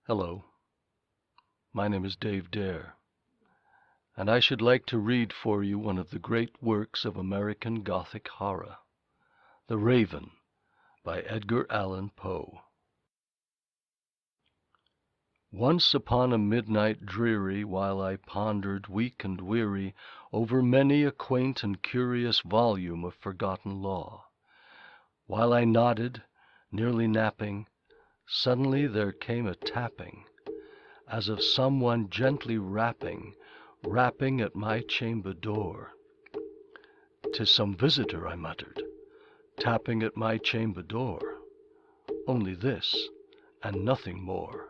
Hello, my name is Dave Dare, and I should like to read for you one of the great works of American Gothic horror, The Raven by Edgar Allan Poe. Once upon a midnight dreary, while I pondered, weak and weary, over many a quaint and curious volume of forgotten lore, while I nodded, nearly napping, suddenly there came a tapping, as of some one gently rapping at my chamber door. "'Tis some visitor," I muttered, "tapping at my chamber door. Only this, and nothing more."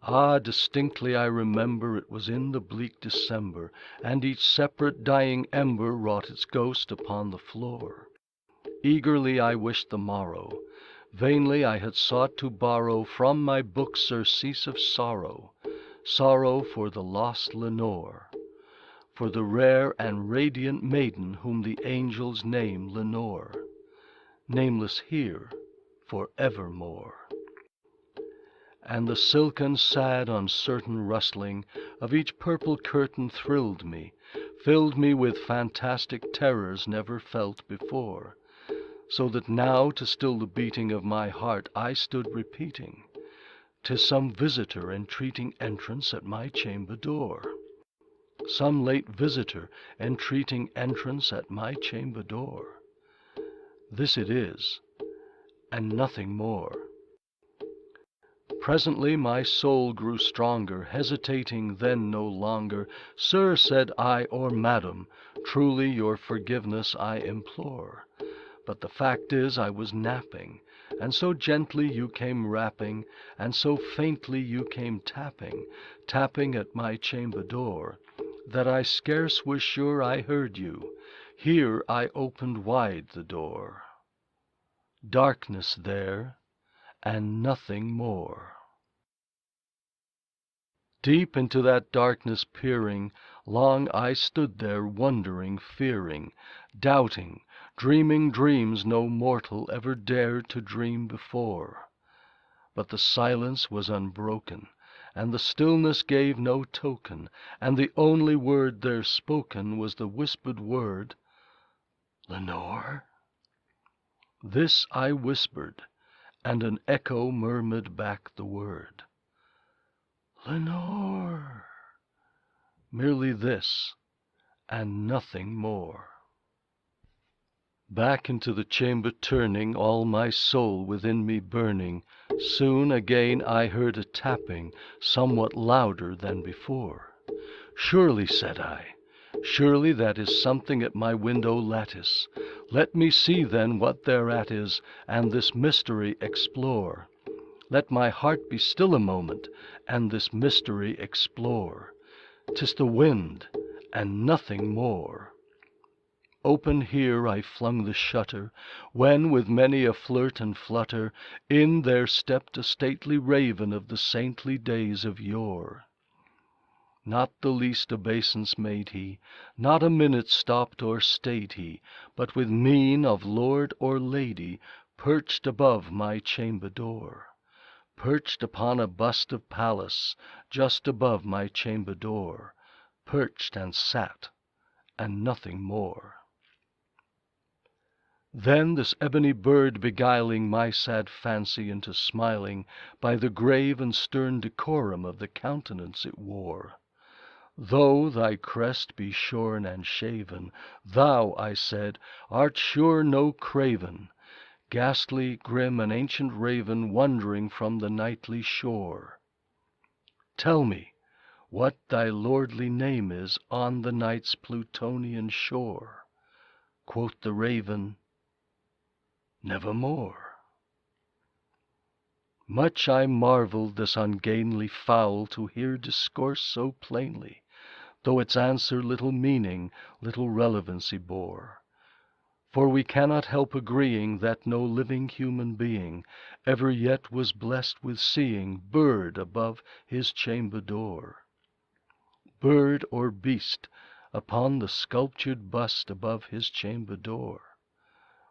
Ah, distinctly I remember it was in the bleak December, and each separate dying ember wrought its ghost upon the floor. Eagerly I wished the morrow. Vainly I had sought to borrow from my book surcease of sorrow, sorrow for the lost Lenore, for the rare and radiant maiden whom the angels name Lenore, nameless here for evermore. And the silken, sad, uncertain rustling of each purple curtain thrilled me, filled me with fantastic terrors never felt before, so that now, to still the beating of my heart, I stood repeating, "'Tis some visitor entreating entrance at my chamber door. Some late visitor entreating entrance at my chamber door. This it is, and nothing more." Presently my soul grew stronger, hesitating then no longer. "Sir," said I, "or Madam, truly your forgiveness I implore. But the fact is I was napping, and so gently you came rapping, and so faintly you came tapping, tapping at my chamber door, that I scarce was sure I heard you. Here I opened wide the door. Darkness there, and nothing more." Deep into that darkness peering, long I stood there wondering, fearing, doubting, dreaming dreams no mortal ever dared to dream before. But the silence was unbroken, and the stillness gave no token, and the only word there spoken was the whispered word, "Lenore?" This I whispered, and an echo murmured back the word, "Lenore." Merely this, and nothing more. Back into the chamber turning, all my soul within me burning, soon again I heard a tapping, somewhat louder than before. "Surely," said I, "surely that is something at my window lattice. Let me see then what thereat is, and this mystery explore. Let my heart be still a moment, and this mystery explore. 'Tis the wind, and nothing more." Open here I flung the shutter, when, with many a flirt and flutter, in there stepped a stately raven of the saintly days of yore. Not the least obeisance made he, not a minute stopped or stayed he, but with mien of lord or lady perched above my chamber door, perched upon a bust of Pallas just above my chamber door, perched and sat, and nothing more. Then this ebony bird beguiling my sad fancy into smiling by the grave and stern decorum of the countenance it wore. "Though thy crest be shorn and shaven, thou," I said, "art sure no craven, ghastly, grim, an ancient raven wandering from the nightly shore. Tell me what thy lordly name is on the night's Plutonian shore." Quoth the raven, "Nevermore." Much I marvelled this ungainly fowl to hear discourse so plainly, though its answer little meaning, little relevancy bore. For we cannot help agreeing that no living human being ever yet was blessed with seeing bird above his chamber door, bird or beast upon the sculptured bust above his chamber door,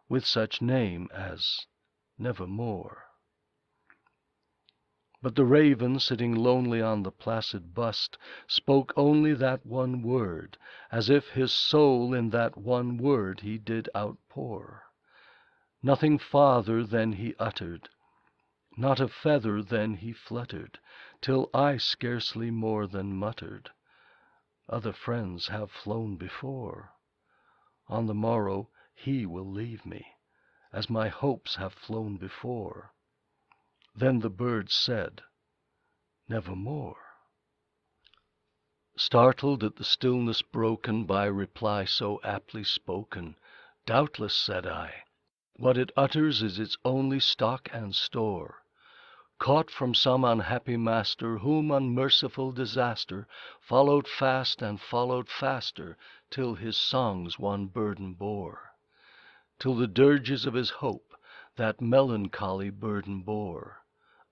with such name as Nevermore. But the raven, sitting lonely on the placid bust, spoke only that one word, as if his soul in that one word he did outpour. Nothing farther than he uttered, not a feather then he fluttered, till I scarcely more than muttered, "Other friends have flown before. On the morrow he will leave me, as my hopes have flown before." Then the bird said, "Nevermore." Startled at the stillness broken by reply so aptly spoken, "Doubtless," said I, "what it utters is its only stock and store, caught from some unhappy master, whom unmerciful disaster followed fast and followed faster, till his songs one burden bore, till the dirges of his hope that melancholy burden bore,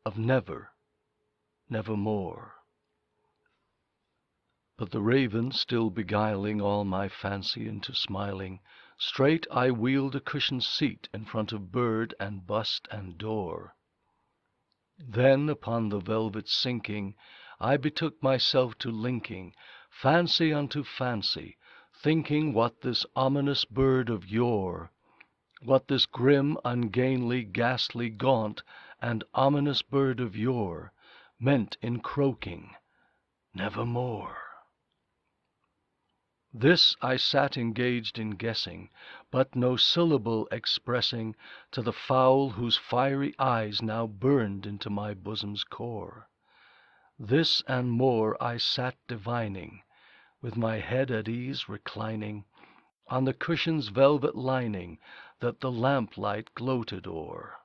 of never, nevermore." But the raven, still beguiling all my fancy into smiling, straight I wheeled a cushioned seat in front of bird and bust and door. Then, upon the velvet sinking, I betook myself to linking fancy unto fancy, thinking what this ominous bird of yore, what this grim, ungainly, ghastly, gaunt, and ominous bird of yore meant in croaking, "Nevermore." This I sat engaged in guessing, but no syllable expressing to the fowl whose fiery eyes now burned into my bosom's core. This and more I sat divining, with my head at ease reclining on the cushion's velvet lining that the lamplight gloated o'er,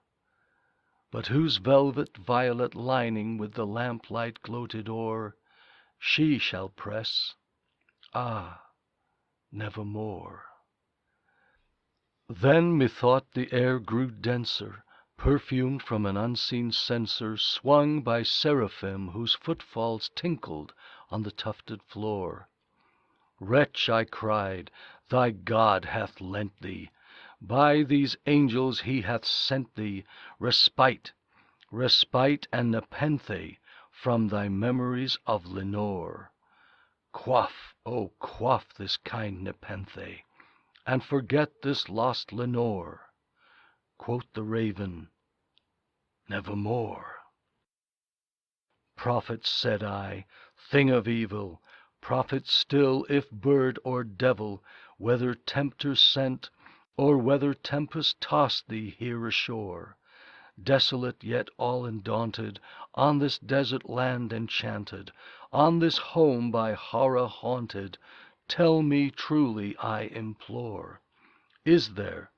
but whose velvet violet lining with the lamplight gloated o'er she shall press, ah, nevermore. Then methought the air grew denser, perfumed from an unseen censer swung by seraphim whose footfalls tinkled on the tufted floor. "Wretch," I cried, "thy God hath lent thee, by these angels he hath sent thee, respite, respite and nepenthe from thy memories of Lenore. Quaff, oh quaff this kind nepenthe, and forget this lost Lenore." Quoth the raven, "Nevermore." "Prophet," said I, "thing of evil, prophet still, if bird or devil, whether tempter sent, or whether tempest tossed thee here ashore, desolate yet all undaunted, on this desert land enchanted, on this home by horror haunted, tell me truly, I implore, is there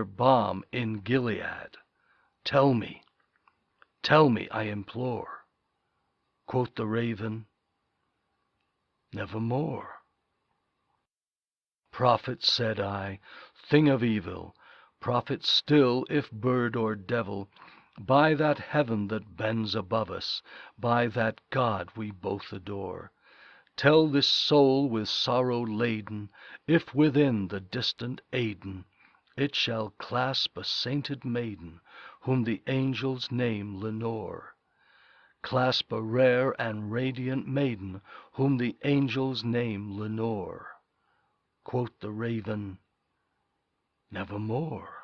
balm in Gilead? Tell me, I implore." Quoth the raven, "Nevermore." "Prophet," said I, "thing of evil, prophet still, if bird or devil, by that heaven that bends above us, by that God we both adore, tell this soul with sorrow laden, if within the distant Aidenn it shall clasp a sainted maiden, whom the angels name Lenore, clasp a rare and radiant maiden, whom the angels name Lenore." Quoth the raven, "Nevermore."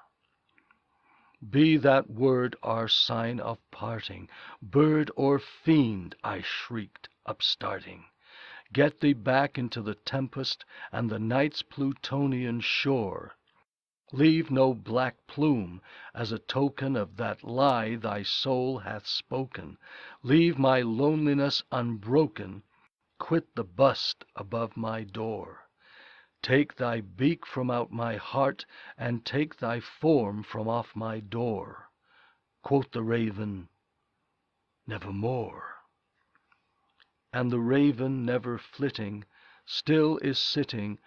"Be that word our sign of parting, bird or fiend," I shrieked, upstarting, "get thee back into the tempest and the night's Plutonian shore. Leave no black plume as a token of that lie thy soul hath spoken. Leave my loneliness unbroken, quit the bust above my door. Take thy beak from out my heart, and take thy form from off my door." Quoth the raven, "Nevermore." And the raven, never flitting, still is sitting,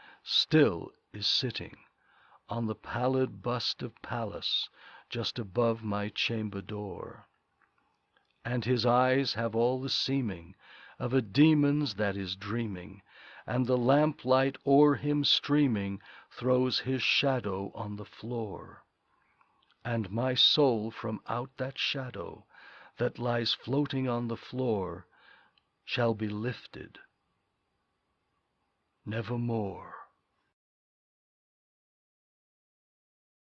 on the pallid bust of Pallas, just above my chamber door. And his eyes have all the seeming of a demon's that is dreaming, and the lamplight o'er him streaming throws his shadow on the floor. And my soul from out that shadow, that lies floating on the floor shall be lifted nevermore.